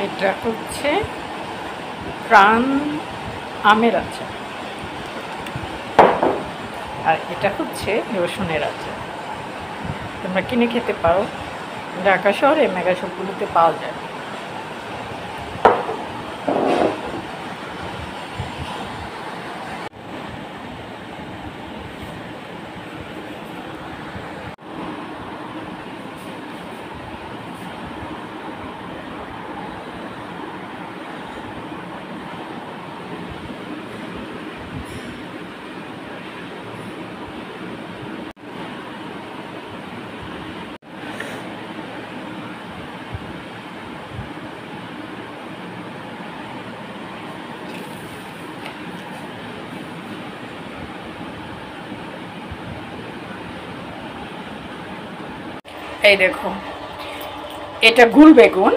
এটা হচ্ছে প্রাণ আমের আচার, আর এটা হচ্ছে রসুনের আচার। তোমরা কিনে খেতে পারো, ঢাকা শহরে মেগা শপগুলোতে পাওয়া যায়। এই দেখো, এটা গুল বেগুন।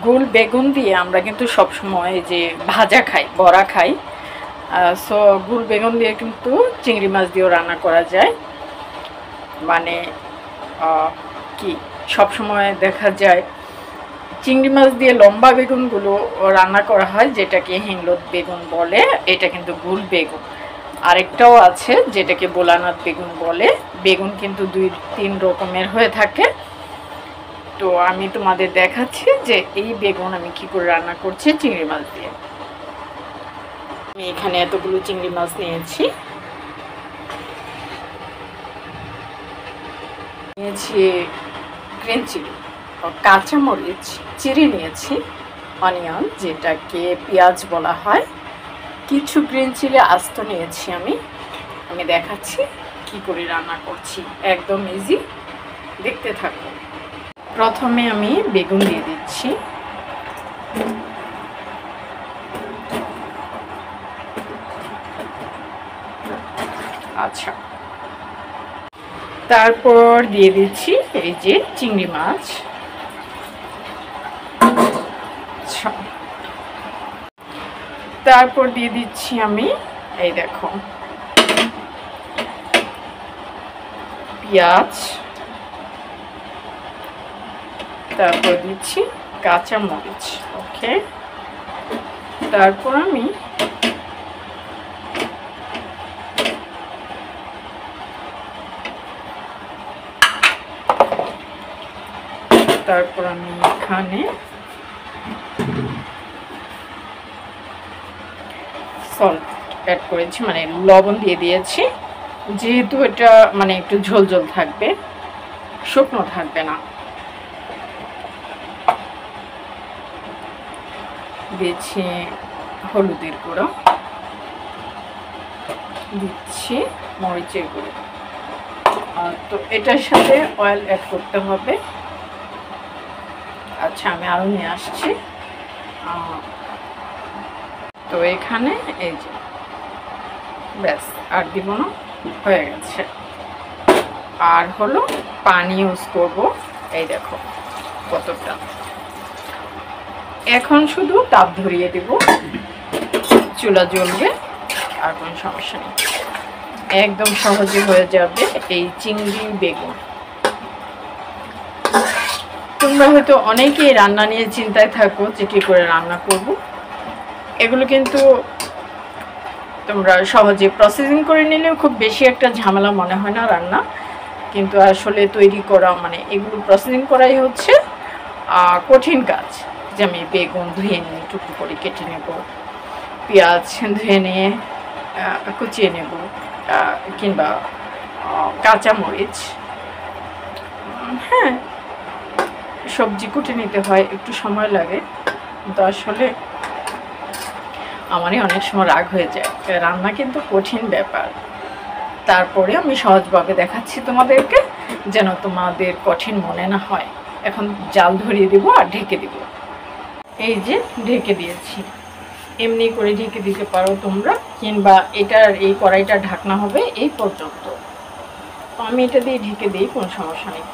গুল বেগুন দিয়ে আমরা কিন্তু সবসময় যে ভাজা খাই, বড়া খাই। সো গুল বেগুন দিয়ে কিন্তু চিংড়ি মাছ দিয়েও রান্না করা যায়। মানে কি সবসময় দেখা যায় চিংড়ি মাছ দিয়ে লম্বা বেগুনগুলো রান্না করা হয়, যেটাকে হিংলত বেগুন বলে। এটা কিন্তু গুল বেগুন। আরেকটাও আছে যেটাকে বোলানাথ বেগুন বলে। বেগুন কিন্তু 2-3 রকমের হয়ে থাকে। তো আমি তোমাদের দেখাচ্ছি যে এই বেগুন আমি কি করে রান্না করছি চিংড়ি মাছ দিয়ে। আমি এখানে এতগুলো চিংড়ি মাছ নিয়েছি। গ্রিন চিলি, কাঁচামরিচ চিড়ে নিয়েছি, অনিয়ন যেটাকে পেঁয়াজ বলা হয়, কিছু গ্রিন চিলি আস্ত নিয়েছি। আমি দেখাচ্ছি কি করে রান্না করছি, একদম ইজি, দেখতে থাকো। প্রথমে আমি বেগুন দিয়ে দিচ্ছি। আচ্ছা, তারপর দিয়ে দিচ্ছি এই যে চিংড়ি মাছ। আচ্ছা, তারপর দিয়ে দিচ্ছি আমি এই দেখো পেঁয়াজ, তারপর দিচ্ছি কাঁচা মরিচ। ওকে, তারপর আমি এখানে সল্ট অ্যাড করেছি, মানে লবণ দিয়ে দিয়েছি, যেহেতু এটা মানে একটু ঝোল ঝোল থাকবে, শুকনো থাকবে না। দিচ্ছি হলুদের গুঁড়ো, দিচ্ছি মরিচের গুঁড়ো। তো এটার সাথে অয়েল অ্যাড করতে হবে। আচ্ছা, আমি আরও নিয়ে আসছি। তো এখানে এই যে ব্যাস, আর দিব না, হয়ে গেছে। আর হলো পানি ইউজ করব, এই দেখো কতটা। এখন শুধু তাপ ধরিয়ে দেব, চুলা জ্বলবে, আর কোনো সমস্যা নেই, একদম সহজে হয়ে যাবে এই চিংড়ি বেগুন। তোমরা হয়তো অনেকেই রান্না নিয়ে চিন্তায় থাকো যে কী করে রান্না করব। এগুলো কিন্তু তোমরা সহজে প্রসেসিং করে নিলেও খুব বেশি একটা ঝামেলা মনে হয় না রান্না, কিন্তু আসলে তৈরি করা মানে এগুলো প্রসেসিং করাই হচ্ছে কঠিন কাজ। যে আমি বেগুন ধুয়ে নিয়ে টুকরো করে কেটে নেব, পেঁয়াজ ধুয়ে নিয়ে কুচিয়ে নেব, কিংবা কাঁচামরিচ, হ্যাঁ, সবজি কুটে নিতে হয়, একটু সময় লাগে। কিন্তু আসলে আমারই অনেক সময় রাগ হয়ে যায়। রান্না কিন্তু কঠিন ব্যাপার, তারপরে আমি সহজভাবে দেখাচ্ছি তোমাদেরকে, যেন তোমাদের কঠিন মনে না হয়। এখন জাল ধরিয়ে দেব আর ঢেকে দেব। এই যে ঢেকে দিয়েছি, এমনি করে ঢেকে দিতে পারো তোমরা, কিংবা এটার এই কড়াইটা ঢাকনা হবে এই পর্যন্ত। তো আমি এটা দিয়ে ঢেকে দিই, কোনো সমস্যা নেই।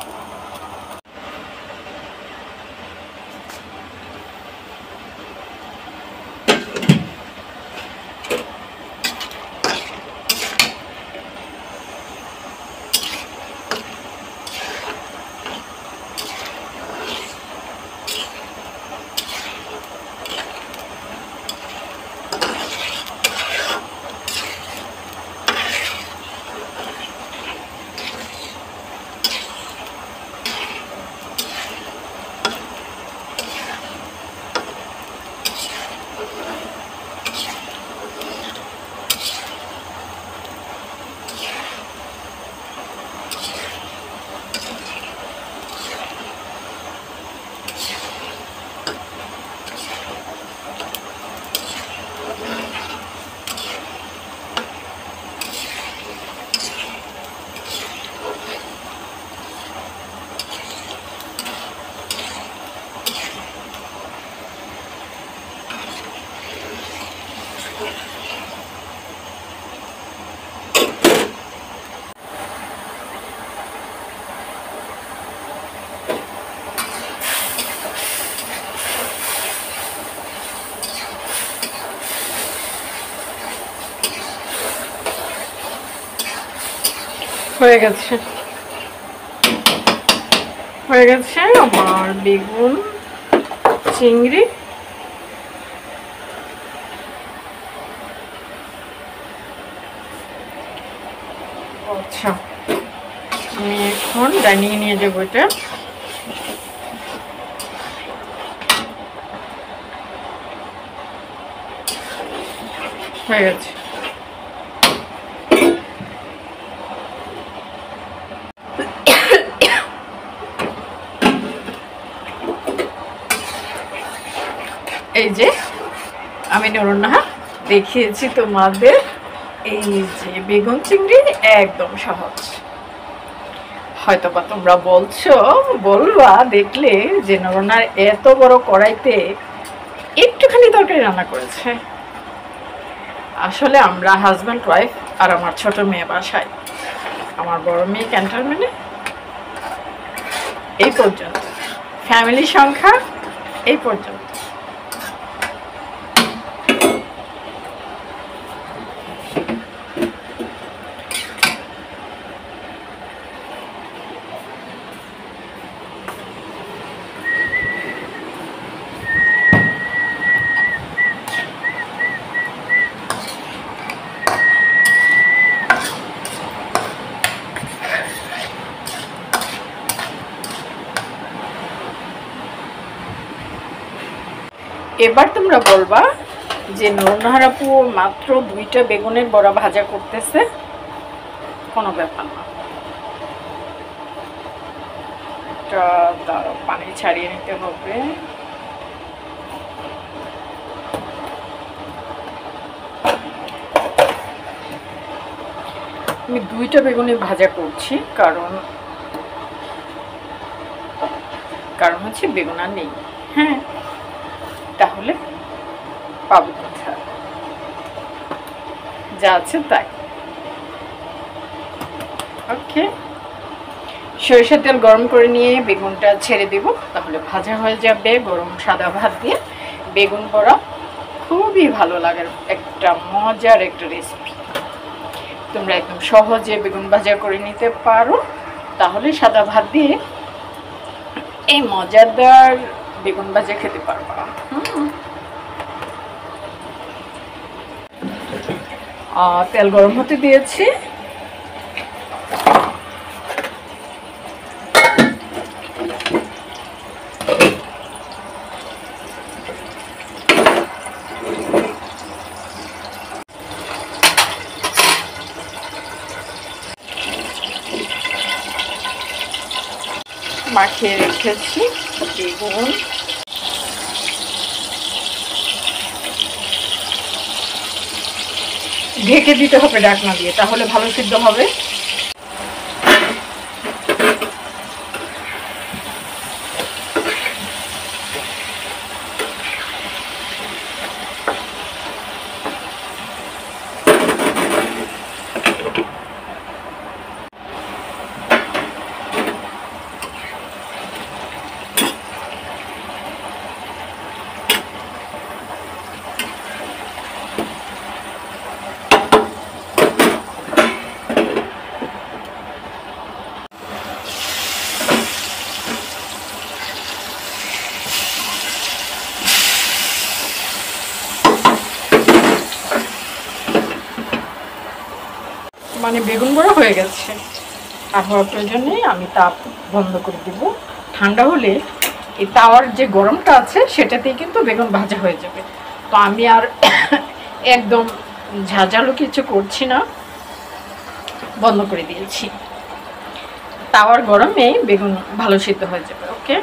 হয়ে গেছে আমার বেগুন চিংড়ি। আচ্ছা, আমি এখন ডাইনিং নিয়ে যাবো। এটা হয়ে গেছে। এই যে আমি নুরুন্নাহা দেখিয়েছি তোমাদের, এই যে বেগুন চিংড়ি একদম সহজ। হয়তোবা তোমরা বলবা দেখলে যে নুরুন্নার এত বড় কড়াইতে একটুখানি তরকারি রান্না করেছে। আসলে আমরা হাজব্যান্ড ওয়াইফ আর আমার ছোট মেয়ে বাসায়, আমার বড় মেয়ে ক্যান্টনমেন্টে। এই পর্যন্ত ফ্যামিলি সংখ্যা এই পর্যন্ত। এবার তোমরা বলবা যে নুরুন্নাহার আপু মাত্র 2টা বেগুনের বড়া ভাজা করতেছে, কোনো ব্যাপার না। এটা তার পানি ছাড়িয়ে নিতে হবে। আমি 2টা বেগুনের ভাজা করছি কারণ হচ্ছে বেগুন আর নেই। হ্যাঁ, তাহলে পাবো কোথায়, যা আছে তাই। ওকে, সরিষার তেল গরম করে নিয়ে বেগুনটা ছেড়ে দিব, তাহলে ভাজা হয়ে যাবে। গরম সাদা ভাত দিয়ে বেগুন বড়া খুবই ভালো লাগার একটা মজার একটা রেসিপি। তোমরা একদম সহজে বেগুন ভাজা করে নিতে পারো, তাহলে সাদা ভাত দিয়ে এই মজাদার বেগুন ভাজা খেতে পারবা। তেল গরম হতে দিয়েছি। মাখিয়ে রেখেছি বেগুন। ঢেকে দিতে হবে ঢাকনা দিয়ে, তাহলে ভালো সিদ্ধ হবে। মানে বেগুন বড়া হয়ে গেছে, আর হওয়ার প্রয়োজন নেই। আমি তাপ বন্ধ করে দিব। ঠান্ডা হলে এই তাওয়ার যে গরমটা আছে সেটাতেই কিন্তু বেগুন ভাজা হয়ে যাবে। তো আমি আর একদম ঝাঁঝালো কিছু করছি না, বন্ধ করে দিয়েছি। তাওয়ার গরমে বেগুন ভালো সিদ্ধ হয়ে যাবে। ওকে,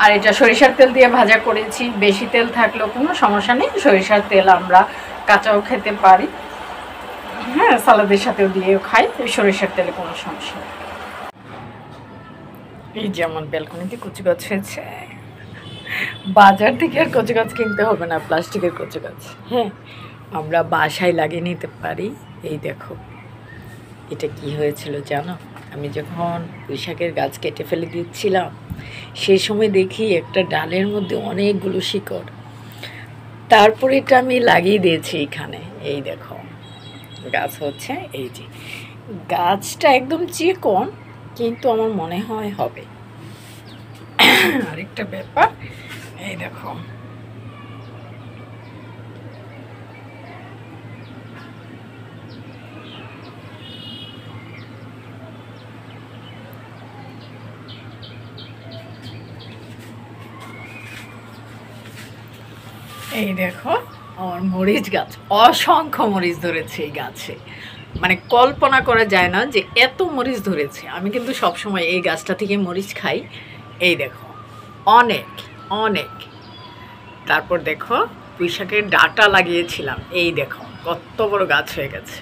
আর এটা সরিষার তেল দিয়ে ভাজা করেছি। বেশি তেল থাকলেও কোনো সমস্যা নেই, সরিষার তেল আমরা কাঁচাও খেতে পারি। হ্যাঁ, সালাদের সাথেও দিয়েও খাই, সরিষার তেলে কোনো সমস্যা নেই। এই যে আমার ব্যালকনিতে কচু গাছ হয়েছে। বাজার থেকে আর কচু গাছ কিনতে হবে না, প্লাস্টিকের কচু গাছ। হ্যাঁ, আমরা বাসায় লাগিয়ে নিতে পারি। এই দেখো, এটা কি হয়েছিল জানো? আমি যখন পুঁইশাকের গাছ কেটে ফেলে দিচ্ছিলাম, সেই সময় দেখি একটা ডালের মধ্যে অনেকগুলো শিকড়। তারপরে এটা আমি লাগিয়ে দিয়েছি এখানে। এই দেখো গাছ হচ্ছে। এই যে গাছটা একদম চিকন, কিন্তু আমার মনে হয় হবে। আরেকটা ব্যাপার, এই দেখো এই দেখো আমার মরিচ গাছ, অসংখ্য মরিচ ধরেছে এই গাছে। মানে কল্পনা করা যায় না যে এত মরিচ ধরেছে। আমি কিন্তু সবসময় এই গাছটা থেকে মরিচ খাই। এই দেখো অনেক অনেক। তারপর দেখো পুঁই শাকের ডাঁটা লাগিয়েছিলাম, এই দেখো কত বড় গাছ হয়ে গেছে।